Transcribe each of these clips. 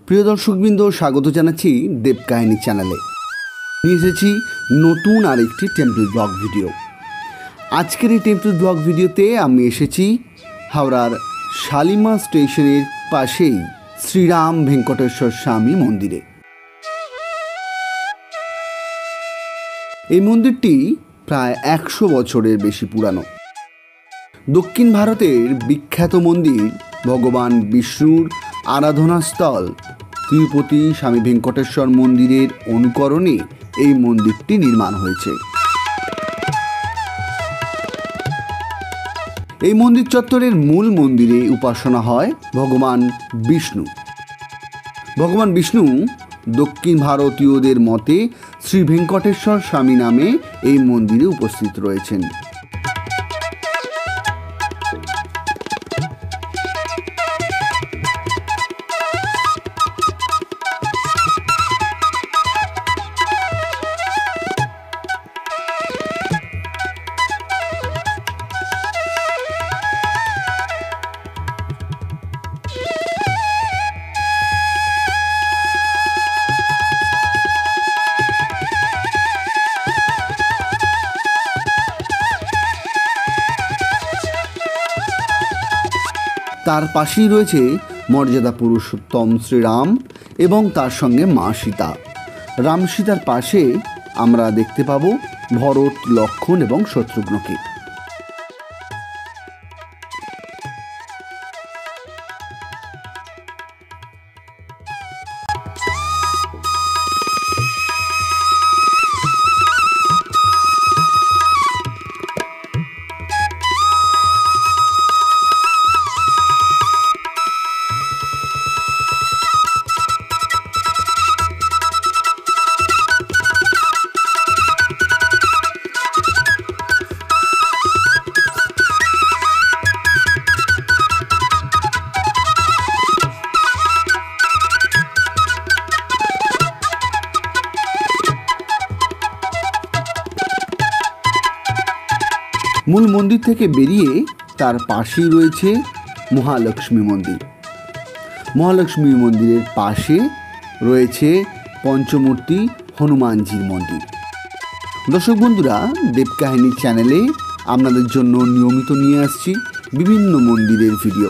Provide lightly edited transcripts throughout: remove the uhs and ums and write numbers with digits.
প্রিয় দর্শকবৃন্দ, স্বাগত জানাচ্ছি দেবকাহিনী চ্যানেলে। নিয়ে এসেছি নতুন আরেকটি টেম্পল ব্লগ ভিডিও। আজকের এই টেম্পল ব্লগ ভিডিওতে আমি এসেছি হাওড়ার শালিমার স্টেশনের পাশেই শ্রীরাম ভেঙ্কটেশ্বর স্বামী মন্দিরে। এই মন্দিরটি প্রায় 100 বছরের বেশি পুরানো। দক্ষিণ ভারতের বিখ্যাত মন্দির ভগবান বিষ্ণুর আরাধনাস্থল তিরুপতি স্বামী ভেঙ্কটেশ্বর মন্দিরের অনুকরণে এই মন্দিরটি নির্মাণ হয়েছে। এই মন্দির চত্বরের মূল মন্দিরে উপাসনা হয় ভগবান বিষ্ণু। ভগবান বিষ্ণু দক্ষিণ ভারতীয়দের মতে শ্রী ভেঙ্কটেশ্বর স্বামী নামে এই মন্দিরে উপস্থিত রয়েছেন। তার পাশেই রয়েছে মর্যাদা পুরুষোত্তম শ্রীরাম এবং তার সঙ্গে মা সীতা। রাম সীতার পাশে আমরা দেখতে পাবো ভরত, লক্ষ্মণ এবং শত্রুঘ্নকে। মূল মন্দির থেকে বেরিয়ে তার পাশেই রয়েছে মহালক্ষ্মী মন্দির। মহালক্ষ্মী মন্দিরের পাশে রয়েছে পঞ্চমূর্তি হনুমানজির মন্দির। দর্শক বন্ধুরা, দেবকাহিনী চ্যানেলে আপনাদের জন্য নিয়মিত নিয়ে আসছি বিভিন্ন মন্দিরের ভিডিও,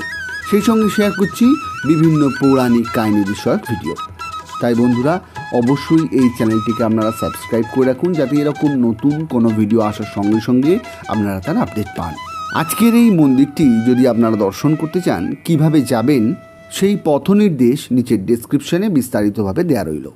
সেই সঙ্গে শেয়ার করছি বিভিন্ন পৌরাণিক কাহিনী বিষয়ক ভিডিও। তাই বন্ধুরা, অবশ্যই এই চ্যানেলটিকে আপনারা সাবস্ক্রাইব করে রাখুন, যাতে এরকম নতুন কোনো ভিডিও আসার সঙ্গে সঙ্গে আপনারা তার আপডেট পান। আজকের এই মন্দিরটি যদি আপনারা দর্শন করতে চান, কিভাবে যাবেন সেই পথ নির্দেশ নিচের ডেসক্রিপশনে বিস্তারিতভাবে দেওয়া রইল।